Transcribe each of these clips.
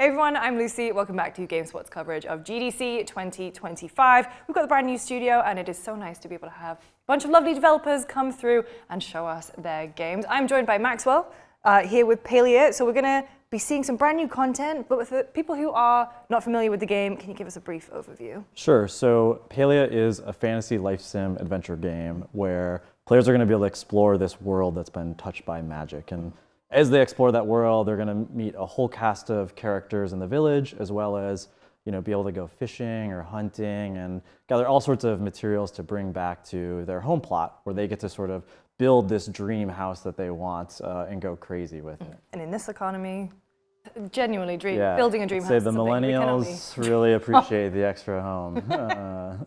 Hey everyone, I'm Lucy. Welcome back to GameSpot's coverage of GDC 2025. We've got the brand new studio and it is so nice to be able to have a bunch of lovely developers come through and show us their games. I'm joined by Maxwell here with Palia. So we're going to be seeing some brand new content, but with the people who are not familiar with the game, can you give us a brief overview? Sure. So Palia is a fantasy life sim adventure game where players are going to be able to explore this world that's been touched by magic. And as they explore that world, they're going to meet a whole cast of characters in the village, as well as be able to go fishing or hunting and gather all sorts of materials to bring back to their home plot, where they get to sort of build this dream house that they want and go crazy with it. And in this economy, genuinely building a dream house. I'd say the millennials really appreciate the extra home.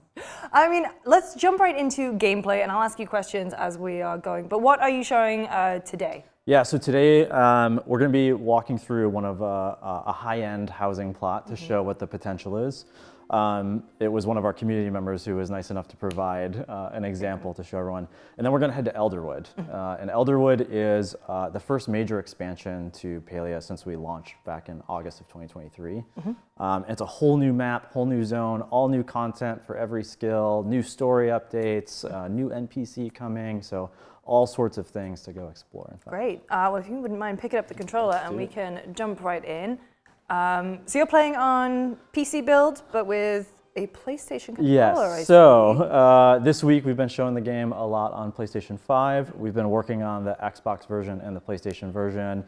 I mean, let's jump right into gameplay, and I'll ask you questions as we are going. But what are you showing today? Yeah, so today we're going to be walking through one of a high-end housing plot to show what the potential is. It was one of our community members who was nice enough to provide an example to show everyone. And then we're going to head to Elderwood. And Elderwood is the first major expansion to Palia since we launched back in August of 2023. It's a whole new map, whole new zone, all new content for every skill, new story updates, new NPC coming. So all sorts of things to go explore. Great. Well, if you wouldn't mind picking up the controller and we can jump right in. So you're playing on PC build, but with a PlayStation controller, yes. So this week we've been showing the game a lot on PlayStation 5. We've been working on the Xbox version and the PlayStation version,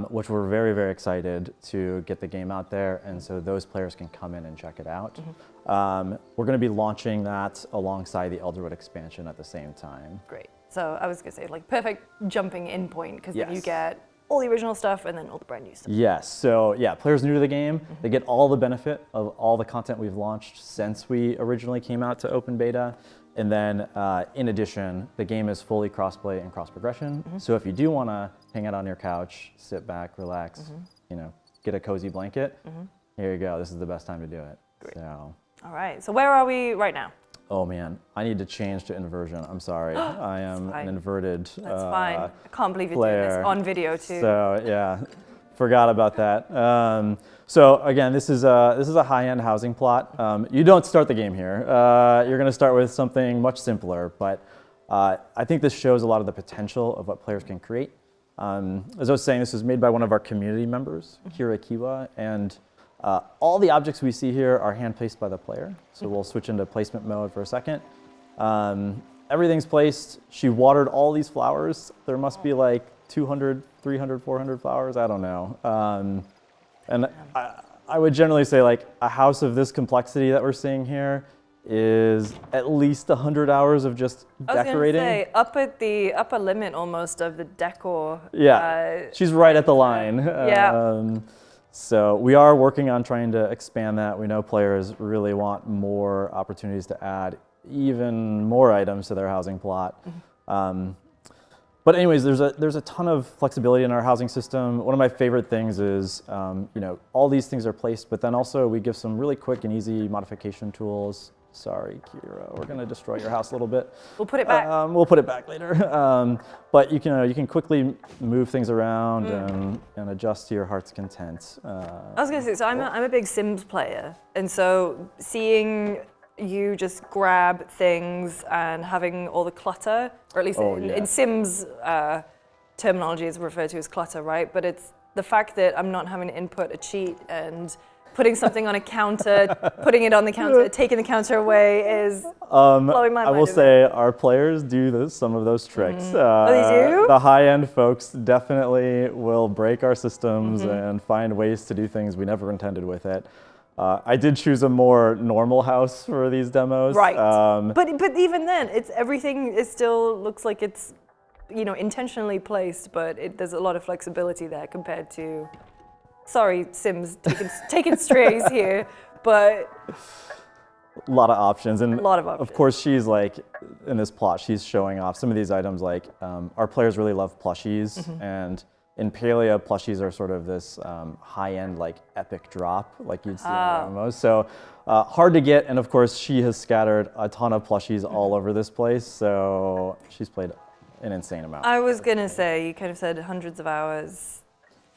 which we're very, very excited to get the game out there, and so those players can come in and check it out. We're going to be launching that alongside the Elderwood expansion at the same time. Great. So I was going to say, like, perfect jumping in point, because then you get all the original stuff and then all the brand new stuff. Yes. So yeah, players new to the game, they get all the benefit of all the content we've launched since we originally came out to open beta. And then in addition, the game is fully crossplay and cross progression. So if you do want to hang out on your couch, sit back, relax, get a cozy blanket, here you go. This is the best time to do it. Great. So. All right. So where are we right now? Oh man, I need to change to inversion. I'm sorry. I am an inverted That's fine. I can't believe you're doing this on video too. So yeah, forgot about that. So again, this is a high-end housing plot. You don't start the game here. You're going to start with something much simpler, but I think this shows a lot of the potential of what players can create. As I was saying, this was made by one of our community members, Kira Kiwa, and all the objects we see here are hand-placed by the player. So we'll switch into placement mode for a second. Everything's placed. She watered all these flowers. There must be like 200, 300, 400 flowers. I don't know. And I would generally say like a house of this complexity that we're seeing here is at least 100 hours of just decorating. I was going to say, up at the upper limit almost of the decor. Yeah, she's right at the line. So we are working on trying to expand that. We know players really want more opportunities to add even more items to their housing plot. But anyways, there's a ton of flexibility in our housing system. One of my favorite things is, all these things are placed, but then also we give some really quick and easy modification tools. Sorry, Kira, we're going to destroy your house a little bit. We'll put it back. We'll put it back later. But you can quickly move things around and adjust to your heart's content. I was going to say, so I'm a big Sims player, and so seeing you just grab things and having all the clutter, or at least in Sims terminology is referred to as clutter, right? But it's the fact that I'm not having to input a cheat and putting something on a counter, putting it on the counter, taking the counter away is blowing my mind. I will say our players do some of those tricks. They do? The high-end folks definitely will break our systems and find ways to do things we never intended with it. I did choose a more normal house for these demos. Right, but even then, everything still looks like it's intentionally placed, but there's a lot of flexibility there compared to. Sorry, Sims, taking strays here, but a lot of options. And a lot of options. Of course, she's like, in this plot, she's showing off some of these items. Like, our players really love plushies, and in Palia, plushies are sort of this high-end, like, epic drop, like you'd see in MMOs. So hard to get, and of course, she has scattered a ton of plushies all over this place, so she's played an insane amount. I was gonna say, you kind of said hundreds of hours.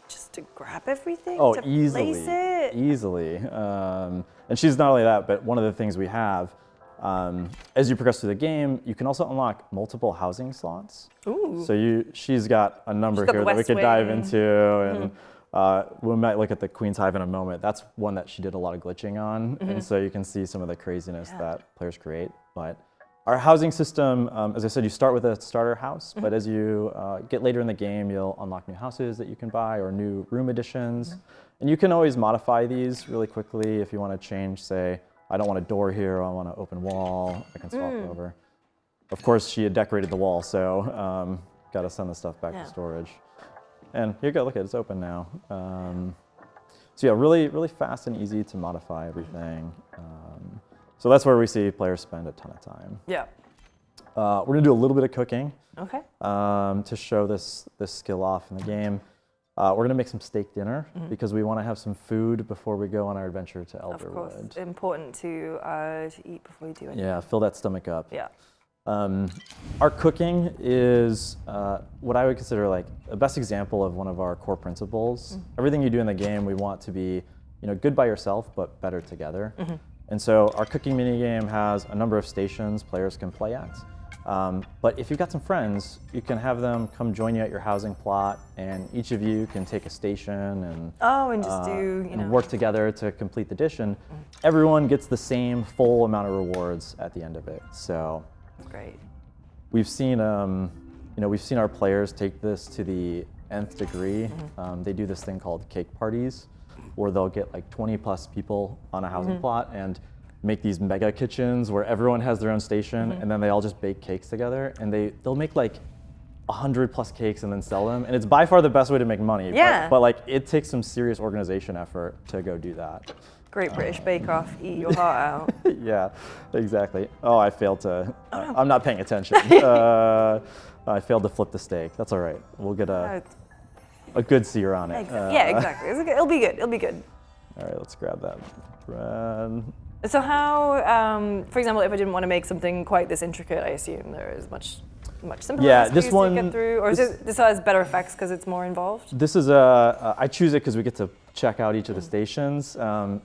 just to grab everything? Oh, to easily, place it? easily. And she's not only that, but one of the things we have, as you progress through the game, you can also unlock multiple housing slots. Ooh. So she's got a number She's got here the that we West could dive Wing. into, and we might look at the Queen's Hive in a moment. That's one that she did a lot of glitching on, and so you can see some of the craziness that players create. But our housing system, as I said, you start with a starter house, but as you get later in the game, you'll unlock new houses that you can buy or new room additions. And you can always modify these really quickly if you want to change, say, I don't want a door here, I want an open wall, I can swap it over. Of course, she had decorated the wall, so got to send the stuff back to storage. And here you go, look at it, it's open now. So yeah, really, really fast and easy to modify everything. So that's where we see players spend a ton of time. Yeah. We're gonna do a little bit of cooking. Okay. To show this skill off in the game. We're gonna make some steak dinner because we want to have some food before we go on our adventure to Elderwood. Of course, important to eat before you do anything. Yeah, fill that stomach up. Yeah. Our cooking is what I would consider like the best example of one of our core principles. Everything you do in the game, we want to be, good by yourself, but better together. And so our cooking minigame has a number of stations players can play at. But if you've got some friends, you can have them come join you at your housing plot, and each of you can take a station and just do, and work together to complete the dish. And everyone gets the same full amount of rewards at the end of it. So great. we've seen our players take this to the nth degree. They do this thing called cake parties, where they'll get like 20 plus people on a housing plot and make these mega kitchens where everyone has their own station, and then they all just bake cakes together, and they'll make like 100 plus cakes and then sell them, and it's by far the best way to make money. Yeah. But like it takes some serious organization effort to go do that. Great British Bake Off, eat your heart out. Yeah, exactly. Oh, I failed to. I'm not paying attention. I failed to flip the steak. That's all right. We'll get a good sear on it. Yeah, exactly. It'll be good. It'll be good. All right, let's grab that bread. So how, for example, if I didn't want to make something quite this intricate, I assume there is much simpler Yeah, recipes this one to get through, or this has better effects because it's more involved? This is I choose it because we get to check out each of the stations.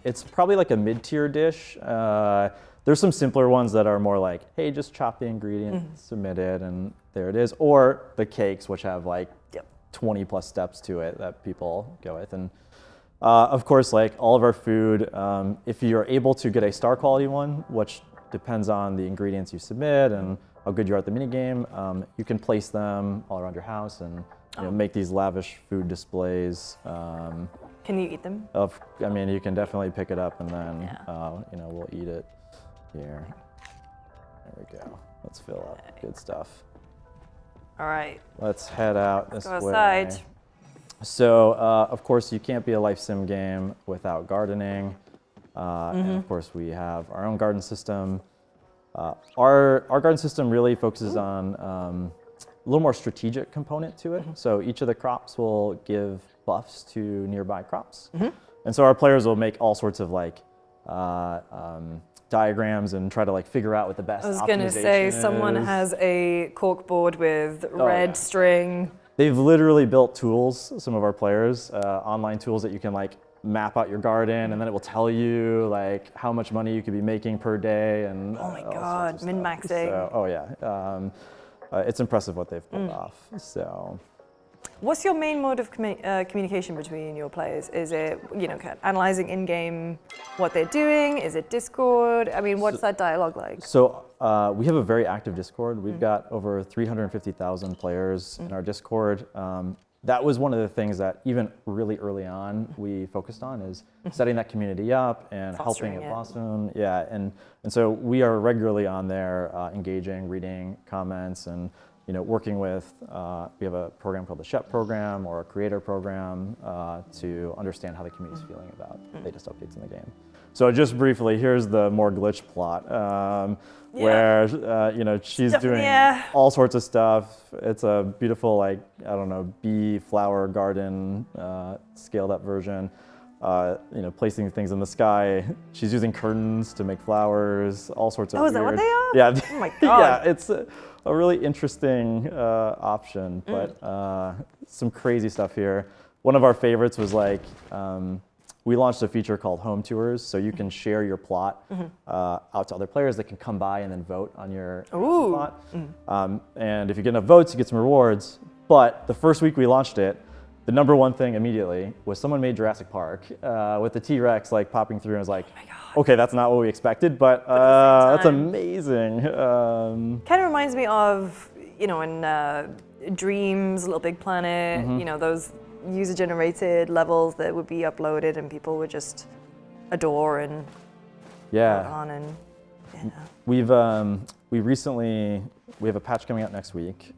It's probably like a mid-tier dish. There's some simpler ones that are more like, hey, just chop the ingredients, submit it, and there it is. Or the cakes, which have like 20 plus steps to it that people go with. And of course, like all of our food, if you're able to get a star quality one, which depends on the ingredients you submit and how good you are at the minigame, you can place them all around your house and make these lavish food displays. Can you eat them? You can definitely pick it up and then we'll eat it here. There we go. Let's fill up. Good stuff. All right. Let's head out this way. Go outside. So, of course, you can't be a life sim game without gardening. And of course, we have our own garden system. Our garden system really focuses on a little more strategic component to it. So each of the crops will give buffs to nearby crops. And so our players will make all sorts of like diagrams and try to like figure out what the best optimization is. I was going to say, someone has a corkboard with red string. They've literally built tools, some of our players, online tools that you can like map out your garden, and then it will tell you like how much money you could be making per day, and oh my god, min-maxing. So, it's impressive what they've pulled off. So, what's your main mode of communication between your players? Is it kind of analyzing in-game what they're doing? Is it Discord? I mean, what's that dialogue like? So we have a very active Discord. We've got over 350,000 players in our Discord. That was one of the things that even really early on we focused on is setting that community up and helping it blossom. Yeah, and so we are regularly on there engaging, reading comments, and working with, we have a program called the SHEP program or a creator program to understand how the community is feeling about latest updates in the game. So just briefly, here's the more glitch plot where she's doing all sorts of stuff. It's a beautiful bee flower garden scaled up version. Placing things in the sky. She's using curtains to make flowers, all sorts of weird. Is that what they are? Yeah. Oh my god. Yeah, it's a really interesting option, but some crazy stuff here. one of our favorites was like, we launched a feature called Home Tours, so you can share your plot out to other players that can come by and then vote on your plot. And if you get enough votes, you get some rewards. But the first week we launched it, the number one thing immediately was someone made Jurassic Park with the T-Rex like popping through, and I was like, okay, that's not what we expected, but that's amazing. Kind of reminds me of, you know, in Dreams, Little Big Planet, you know, those user-generated levels that would be uploaded and people would just adore and vote on. And we have a patch coming out next week,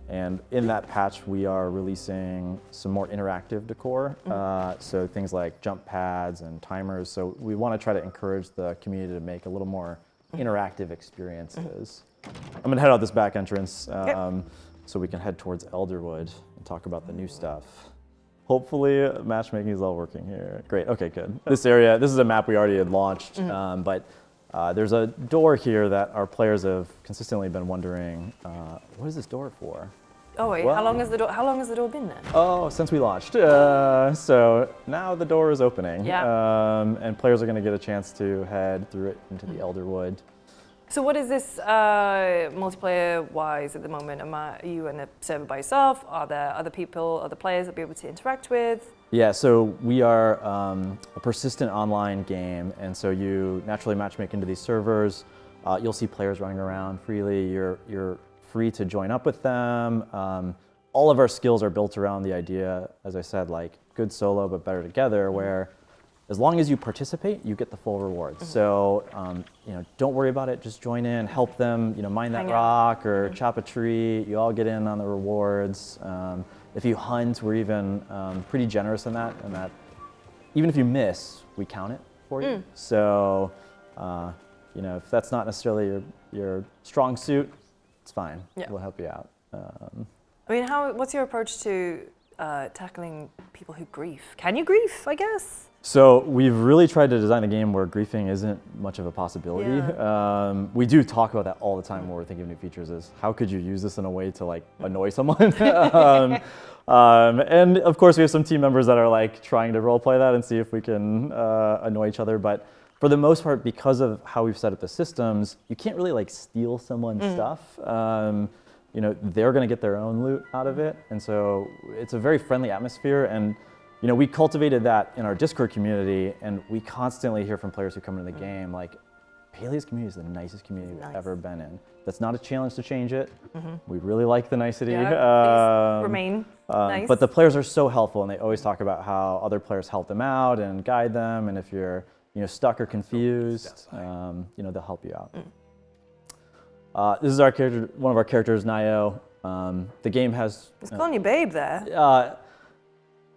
and in that patch we are releasing some more interactive decor, so things like jump pads and timers. So we want to try to encourage the community to make a little more interactive experiences. I'm gonna head out this back entrance so we can head towards Elderwood and talk about the new stuff. Hopefully matchmaking is all working here. Great, okay, good. This area, this is a map we already had launched, but there's a door here that our players have consistently been wondering, what is this door for? Oh wait, how long has the door been there? Oh, since we launched. So now the door is opening, and players are gonna get a chance to head through it into the Elderwood. So what is this multiplayer-wise at the moment? Are you in a server by yourself? Are there other people, other players that you'll be able to interact with? Yeah, so we are a persistent online game, and so you naturally matchmake into these servers. You'll see players running around freely. You're free to join up with them. All of our skills are built around the idea, as I said, like good solo but better together, where as long as you participate, you get the full rewards. So, you know, don't worry about it. Just join in, help them, you know, mine that rock or chop a tree. You all get in on the rewards. If you hunt, we're even pretty generous in that. And that, even if you miss, we count it for you. So, you know, if that's not necessarily your strong suit, it's fine. We'll help you out. I mean, what's your approach to tackling people who grief? Can you grief, I guess? So we've really tried to design a game where griefing isn't much of a possibility. We do talk about that all the time when we're thinking of new features, is how could you use this in a way to like annoy someone? And of course we have some team members that are like trying to role play that and see if we can annoy each other. But for the most part, because of how we've set up the systems, you can't really like steal someone's stuff. You know, they're gonna get their own loot out of it. And so it's a very friendly atmosphere. And you know, we cultivated that in our Discord community, and we constantly hear from players who come into the game, like, Palia's community is the nicest community we've ever been in. That's not a challenge to change it. We really like the nicety. Please remain nice. But the players are so helpful, and they always talk about how other players help them out and guide them, and if you're, you know, stuck or confused, you know, they'll help you out. This is our character, one of our characters, Nio. The game has... He's calling you babe there.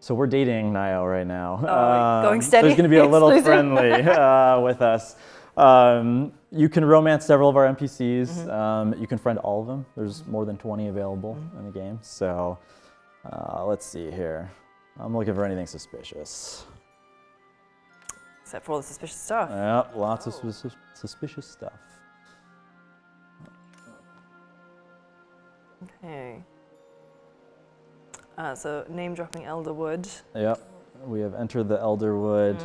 So we're dating Nio right now. Going steady. There's going to be a little friendly with us. You can romance several of our NPCs. You can friend all of them. There's more than 20 available in the game. So let's see here. I'm looking for anything suspicious. Except for all the suspicious stuff. Yep, lots of suspicious stuff. Okay. So name dropping Elderwood. Yep, we have entered the Elderwood,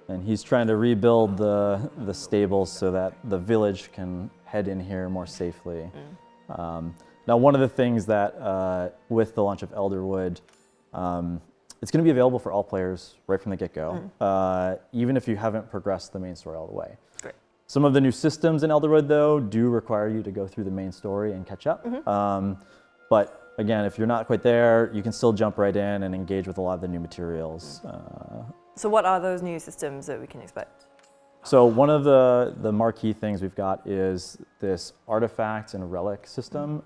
and he's trying to rebuild the stables so that the village can head in here more safely. Now, one of the things that with the launch of Elderwood, it's going to be available for all players right from the get-go, even if you haven't progressed the main story all the way. Great. Some of the new systems in Elderwood, though, do require you to go through the main story and catch up. But again, if you're not quite there, you can still jump right in and engage with a lot of the new materials. So what are those new systems that we can expect? So one of the marquee things we've got is this artifact and relic system.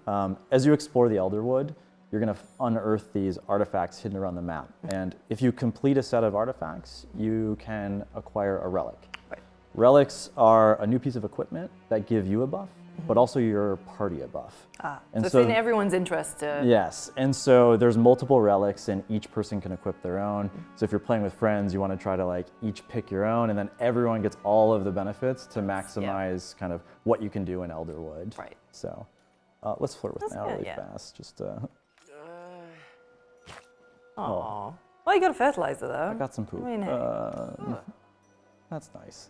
As you explore the Elderwood, you're going to unearth these artifacts hidden around the map. And if you complete a set of artifacts, you can acquire a relic. Right. Relics are a new piece of equipment that give you a buff, but also your party a buff. And so it's in everyone's interest to... Yes, and so there's multiple relics and each person can equip their own. So if you're playing with friends, you want to try to like each pick your own, and then everyone gets all of the benefits to maximize kind of what you can do in Elderwood. Right. So let's flirt with Nio really fast. Just Oh. Well, you got a fertilizer though. I got some poop. I mean, hey. That's nice.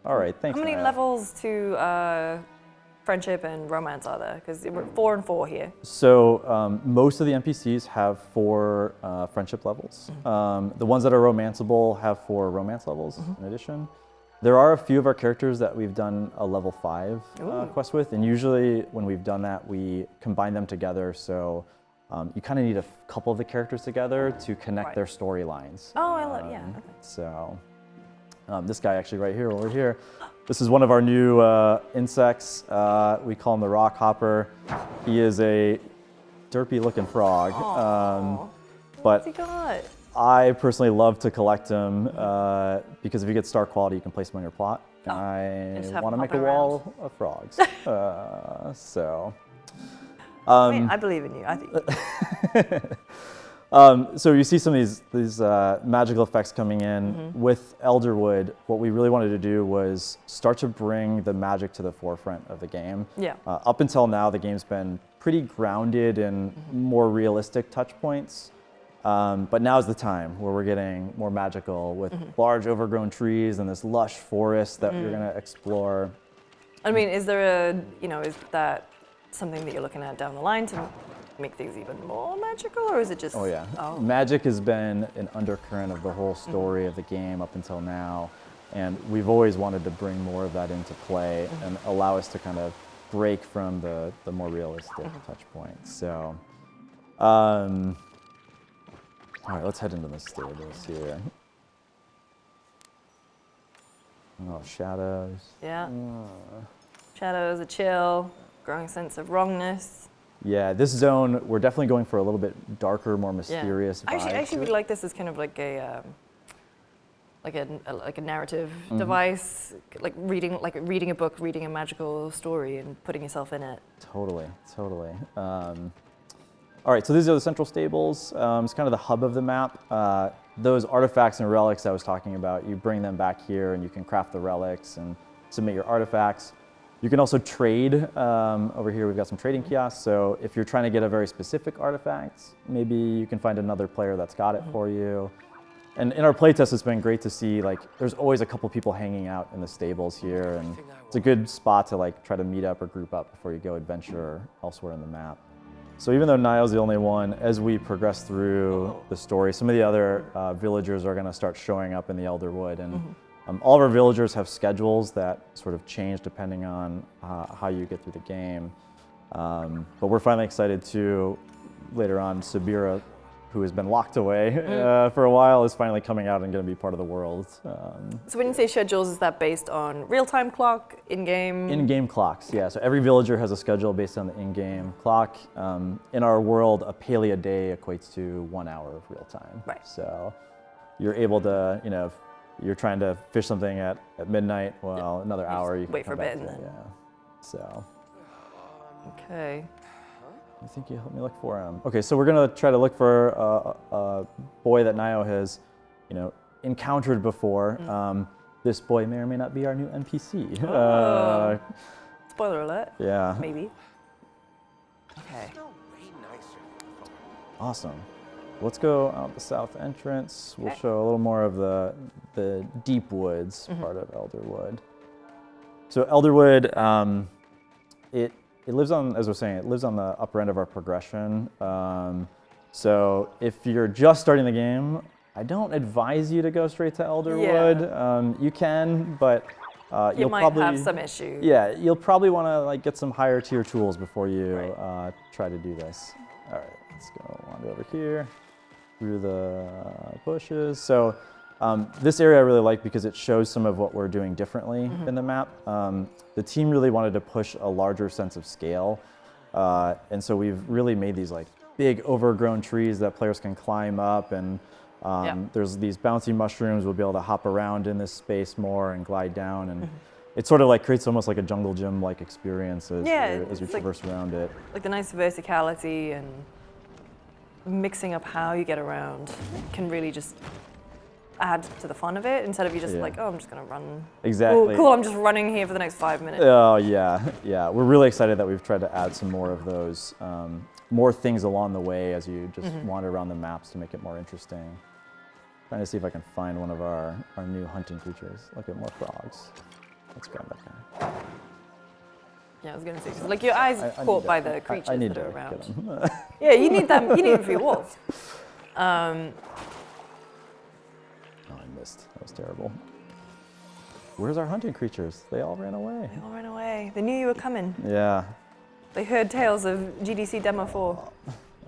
All right, thanks. How many Naya. levels to friendship and romance are there? Because we're 4 and 4 here. So most of the NPCs have 4 friendship levels. The ones that are romanceable have 4 romance levels in addition. There are a few of our characters that we've done a level 5 quest with, and usually when we've done that, we combine them together. So you kind of need a couple of the characters together to connect their storylines. Oh, I love, yeah. Okay. So this guy actually right here, over here, this is one of our new insects. We call him the rock hopper. He is a derpy looking frog. What's he got? I personally love to collect them because if you get star quality, you can place them on your plot. I want to make a wall of frogs. I mean, I believe in you. I think. So you see some of these magical effects coming in. With Elderwood, what we really wanted to do was start to bring the magic to the forefront of the game. Yeah. Up until now, the game's been pretty grounded in more realistic touch points. But now's the time where we're getting more magical with large overgrown trees and this lush forest that you're going to explore. I mean, is there is that something that you're looking at down the line to make things even more magical, or is it just... Oh yeah, magic has been an undercurrent of the whole story of the game up until now, and we've always wanted to bring more of that into play and allow us to kind of break from the more realistic touch points. So, all right, let's head into the stables here. Oh, shadows. Yeah. Shadows, a chill, growing sense of wrongness. Yeah, this zone, we're definitely going for a little bit darker, more mysterious vibe. I actually would like this as kind of like a narrative device, like reading a book, reading a magical story, and putting yourself in it. Totally. All right, so these are the central stables. It's kind of the hub of the map. Those artifacts and relics I was talking about, you bring them back here, and you can craft the relics and submit your artifacts. You can also trade. Over here we've got some trading kiosks, so if you're trying to get a very specific artifact, maybe you can find another player that's got it for you. And in our playtest, it's been great to see, like, there's always a couple people hanging out in the stables here, and it's a good spot to like try to meet up or group up before you go adventure elsewhere in the map. So even though Niall's the only one, as we progress through the story, some of the other villagers are gonna start showing up in the Elderwood, and all of our villagers have schedules that sort of change depending on how you get through the game. But we're finally excited to, later on, Sabira, who has been locked away for a while, is finally coming out and going to be part of the world. So when you say schedules, is that based on real-time clock, in-game? In-game clocks, yeah. So every villager has a schedule based on the in-game clock. In our world, a Palia day equates to 1 hour of real time. Right. So you're able to, if you're trying to fish something at midnight, well, another hour you can wait for a bit. Yeah. So. Okay. I think you helped me look for him. Okay, so we're gonna try to look for a boy that Nio has, encountered before. This boy may or may not be our new NPC. Spoiler alert. Yeah. Maybe. Okay. Awesome. Let's go out the south entrance. We'll show a little more of the deep woods part of Elderwood. So Elderwood, it lives on, as we're saying, it lives on the upper end of our progression. So if you're just starting the game, I don't advise you to go straight to Elderwood. Yeah. You can, but you'll might probably have some issues. Yeah, you'll probably want to get some higher tier tools before you try to do this. All right, let's go wander over here through the bushes. So this area I really like because it shows some of what we're doing differently in the map. The team really wanted to push a larger sense of scale. And so we've really made these big overgrown trees that players can climb up, and there's these bouncy mushrooms. We'll be able to hop around in this space more and glide down, and it sort of creates almost like a jungle gym experience as you traverse around it. Like the nice verticality and mixing up how you get around can really just add to the fun of it, instead of you just oh, I'm just gonna run. Exactly. Cool, I'm just running here for the next 5 minutes. Oh yeah. We're really excited that we've tried to add some more of those more things along the way as you just wander around the maps to make it more interesting. Trying to see if I can find one of our new hunting creatures. Look at more frogs. Let's grab that guy. Yeah, I was going to say, 'cause, like your eyes caught by the creatures I need that are to around. get him. Yeah, you need them. You need them for your wolves. Oh, I missed. That was terrible. Where's our hunting creatures? They all ran away. They all ran away. They knew you were coming. Yeah. They heard tales of GDC Demo 4. All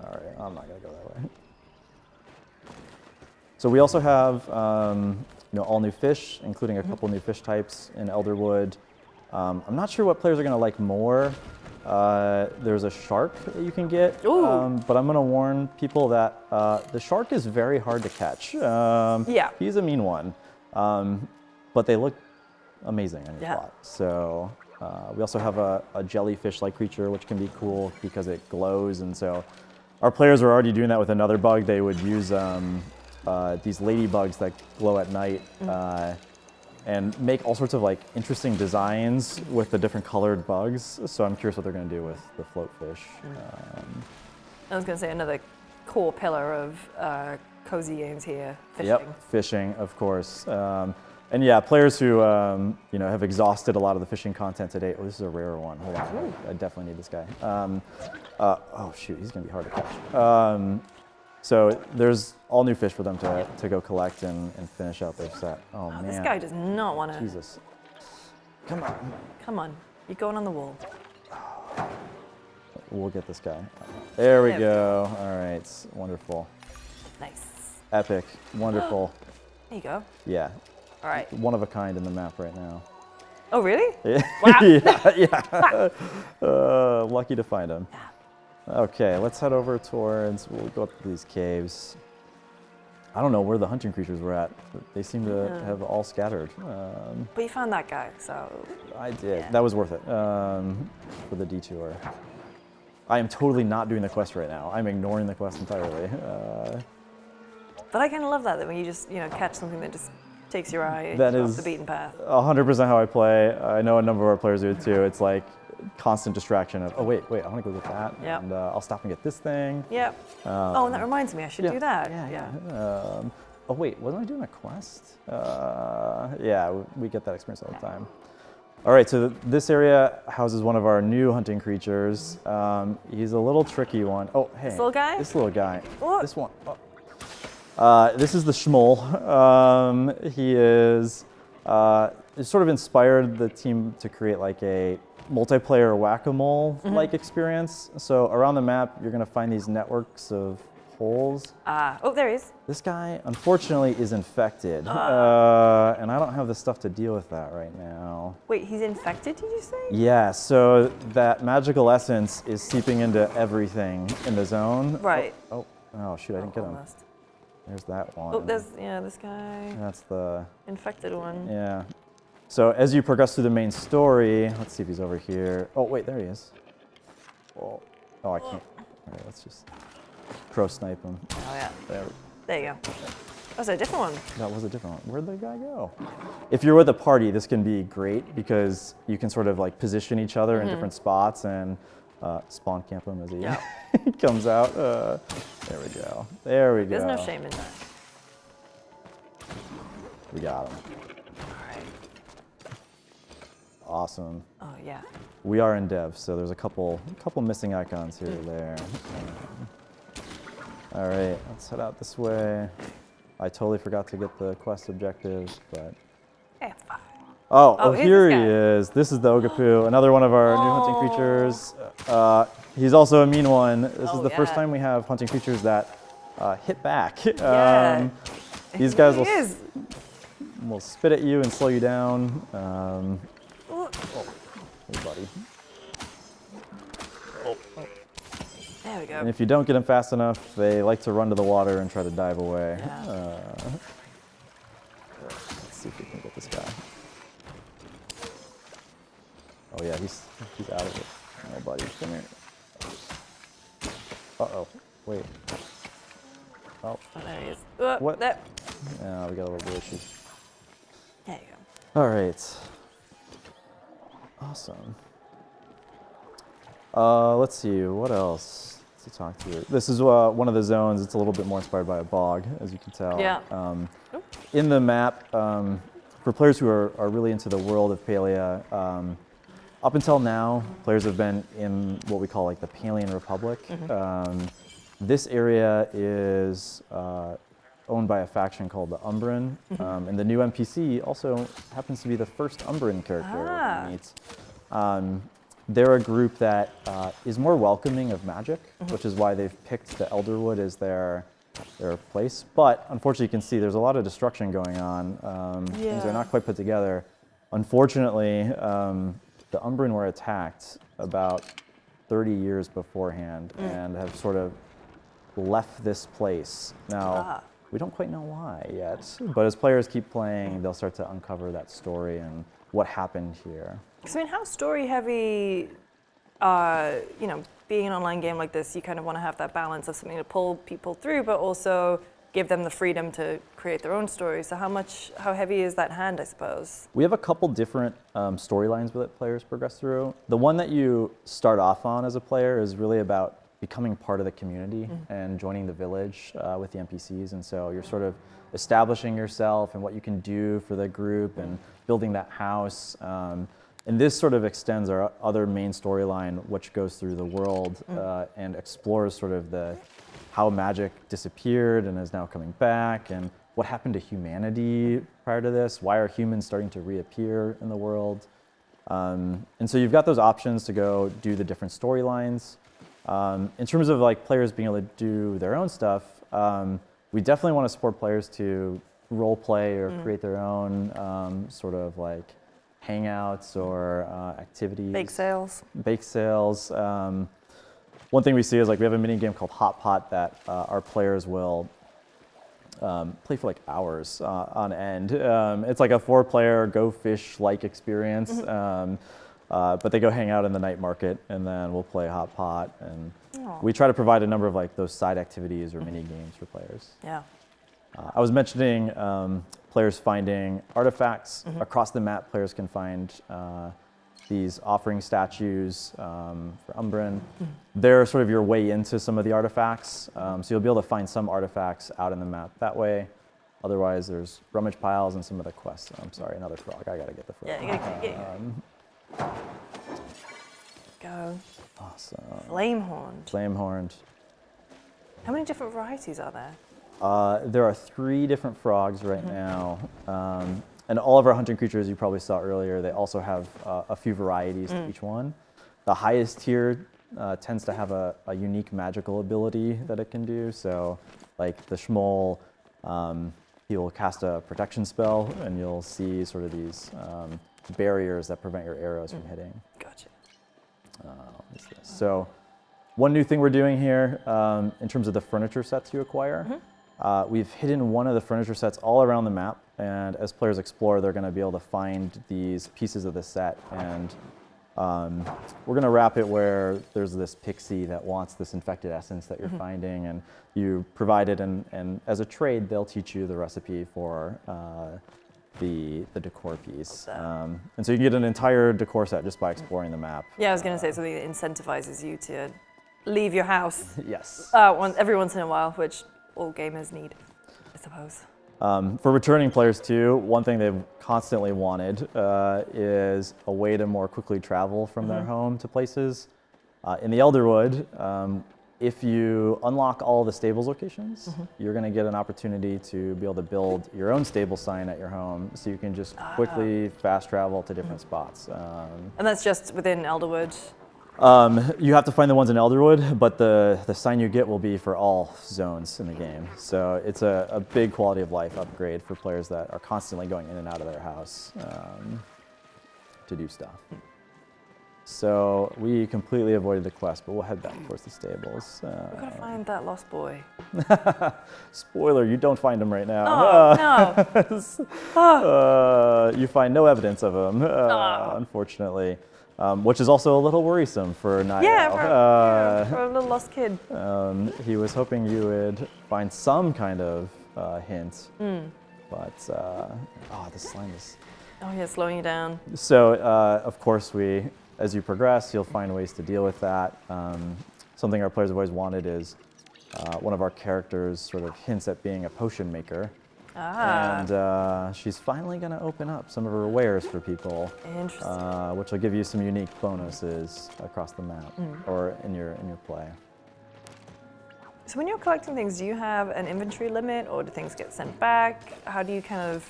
right, I'm not gonna go that way. So we also have all new fish, including a couple new fish types in Elderwood. I'm not sure what players are gonna like more. There's a shark that you can get, but I'm gonna warn people that the shark is very hard to catch. Yeah. He's a mean one, but they look amazing in your Yeah. plot. So we also have a jellyfish-like creature, which can be cool because it glows, and so our players are already doing that with another bug. They would use these ladybugs that glow at night and make all sorts of like interesting designs with the different colored bugs. So I'm curious what they're going to do with the floatfish. I was going to say another core pillar of cozy games here, fishing. Yep, fishing, of course. And yeah, players who have exhausted a lot of the fishing content today. Oh, this is a rare one. Hold on, I definitely need this guy. Oh shoot, he's gonna be hard to catch. So there's all new fish for them to go collect and finish out their set. Oh man, This guy does not want to. Jesus, come on. Come on, you're going on the wall. We'll get this guy. There we go. All right, wonderful. Nice. Epic, wonderful. There you go. Yeah. All right. One of a kind in the map right now. Oh, really? Yeah. Wow. Yeah. Lucky to find him. Okay, let's head over towards, we'll go up to these caves. I don't know where the hunting creatures were at. They seem to have all scattered. But you found that guy, so. I did. Yeah. That was worth it for the detour. I am totally not doing the quest right now. I'm ignoring the quest entirely. But I kind of love that when you just, catch something that just takes your eye That off is the beaten path. 100% how I play. I know a number of our players do it too. It's like constant distraction of, oh wait, I want to go get that. Yep. And I'll stop and get this thing. Yep. Oh, and that reminds me, I should do that. Yeah. Oh wait, wasn't I doing a quest? Yeah, we get that experience all the time. All right, so this area houses one of our new hunting creatures. He's a little tricky one. Oh, hey. This little guy? This little guy. What? This one. This is the Schmoll. He is sort of inspired the team to create like a multiplayer whack-a-mole-like experience. So around the map, you're going to find these networks of holes. Oh, there he is. This guy, unfortunately, is infected, and I don't have the stuff to deal with that right now. Wait, he's infected, did you say? Yeah, so that magical essence is seeping into everything in the zone. Right. Oh shoot, I didn't get him. Almost. There's that one. Oh, there's, this guy. That's the Infected one. Yeah. So as you progress through the main story, let's see if he's over here. Oh, wait, there he is. Oh, I can't. All right, let's just pro snipe him. Oh, yeah. There you go. That's a different one. That was a different one. Where'd the guy go? If you're with a party, this can be great because you can sort of like position each other in different spots and spawn camp him as he comes out. There we go. There we go. There's no shame in that. We got him. Awesome. Oh, yeah. We are in dev, so there's a couple missing icons here or there. All right, let's head out this way. I totally forgot to get the quest objectives, but. F5. Oh, here's here this he guy. is. This is the Ogapoo, another one of our new hunting creatures. He's also a mean one. This is the first time we have hunting creatures that hit back. Yeah. These guys He will spit at you and slow you down. Hey, buddy. There we go. And if you don't get them fast enough, they like to run to the water and try to dive away. Yeah. Let's see if we can get this guy. Oh yeah, he's out of it. Oh, buddy, come here. Uh-oh, wait. Oh. Oh, there he is. What? There. Yeah, we got a little bit of issues. There you go. All right. Awesome. Let's see, what else? to talk through. This is one of the zones. It's a little bit more inspired by a bog, as you can tell. Yeah. In the map, for players who are really into the world of Palia, up until now, players have been in what we call like the Palian Republic. This area is owned by a faction called the Umbran, and the new NPC also happens to be the first Umbran character we meet. They're a group that is more welcoming of magic, which is why they've picked the Elderwood as their place. But unfortunately, you can see there's a lot of destruction going on. Things are not quite put together. Unfortunately, the Umbran were attacked about 30 years beforehand and have sort of left this place. Now, we don't quite know why yet, but as players keep playing, they'll start to uncover that story and what happened here. I mean, how story heavy, being an online game like this, you kind of want to have that balance of something to pull people through, but also give them the freedom to create their own stories. So how heavy is that hand, I suppose? We have a couple different storylines that players progress through. The one that you start off on as a player is really about becoming part of the community and joining the village with the NPCs. And so you're sort of establishing yourself and what you can do for the group and building that house. And this sort of extends our other main storyline, which goes through the world and explores sort of how magic disappeared and is now coming back, and what happened to humanity prior to this. Why are humans starting to reappear in the world? And so you've got those options to go do the different storylines. In terms of like players being able to do their own stuff, we definitely want to support players to role play or create their own sort of like hangouts or activities. Bake sales. Bake sales. One thing we see is like we have a mini game called Hot Pot that our players will play for like hours on end. It's like a 4-player Go Fish-like experience. But they go hang out in the night market, and then we'll play Hot Pot, and we try to provide a number of like those side activities or mini games for players. Yeah. I was mentioning players finding artifacts across the map. Players can find these offering statues for Umbran. They're sort of your way into some of the artifacts, so you'll be able to find some artifacts out in the map that way. Otherwise, there's rummage piles and some of the quests. I'm sorry, another frog. I gotta get the frog. Yeah, you gotta get Go. Awesome. Flamehorned. Flamehorned. How many different varieties are there? There are 3 different frogs right now. And all of our hunting creatures you probably saw earlier, they also have a few varieties to each one. The highest tier tends to have a unique magical ability that it can do. So like the Shmuel, he will cast a protection spell, and you'll see sort of these barriers that prevent your arrows from hitting. Gotcha. So one new thing we're doing here in terms of the furniture sets you acquire, we've hidden one of the furniture sets all around the map, and as players explore, they're going to be able to find these pieces of the set, and we're going to wrap it where there's this pixie that wants this infected essence that you're finding, and you provide it, and as a trade, they'll teach you the recipe for the decor piece. And so you can get an entire decor set just by exploring the map. Yeah, I was going to say something that incentivizes you to leave your house. Yes. Every once in a while, which all gamers need, I suppose. For returning players too, one thing they've constantly wanted is a way to more quickly travel from their home to places. In the Elderwood, if you unlock all the stables locations, you're going to get an opportunity to be able to build your own stable sign at your home, so you can just quickly fast travel to different spots. And that's just within Elderwood? You have to find the ones in Elderwood, but the sign you get will be for all zones in the game. So it's a big quality of life upgrade for players that are constantly going in and out of their house to do stuff. So we completely avoided the quest, but we'll head back towards the stables. We've got to find that lost boy. Spoiler, you don't find him right now. Oh, no. You find no evidence of him, unfortunately. Which is also a little worrisome for Niall. Yeah, for a little lost kid. He was hoping you would find some kind of hint, but the slime is... Oh yeah, slowing you down. So, of course, as you progress, you'll find ways to deal with that. Some something our players have always wanted is one of our characters sort of hints at being a potion maker. And she's finally going to open up some of her wares for people. Interesting. Which will give you some unique bonuses across the map or in your play. So when you're collecting things, do you have an inventory limit, or do things get sent back? How do you kind of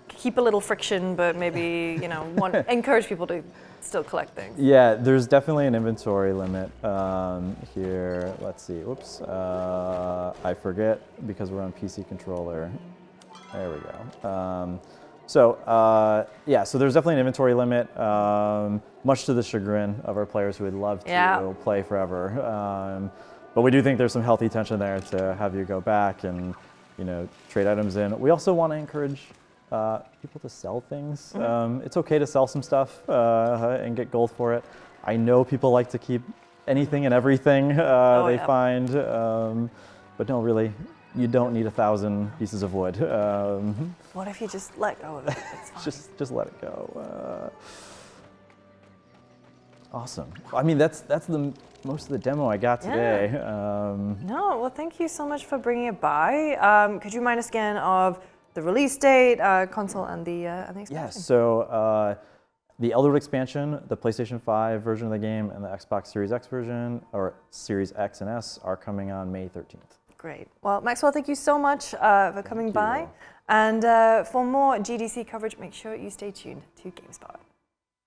keep a little friction, but maybe encourage people to still collect things? Yeah, there's definitely an inventory limit here. Let's see. Whoops. I forget because we're on PC controller. There we go. So there's definitely an inventory limit, much to the chagrin of our players who would love to play forever. But we do think there's some healthy tension there to have you go back and trade items in. We also want to encourage people to sell things. It's okay to sell some stuff and get gold for it. I know people like to keep anything and everything they find, but no, really, you don't need 1,000 pieces of wood. What if you just let go of it? It's fine. Just let it go. Awesome. I mean, that's the most of the demo I got today. No, well, thank you so much for bringing it by. Could you remind us again of the release date, console, and the expansion? Yes. So the Elderwood expansion, the PlayStation 5 version of the game, and the Xbox Series X version, or Series X and S, are coming on May 13th. Great. Well, Maxwell, thank you so much for coming by. And for more GDC coverage, make sure you stay tuned to GameSpot.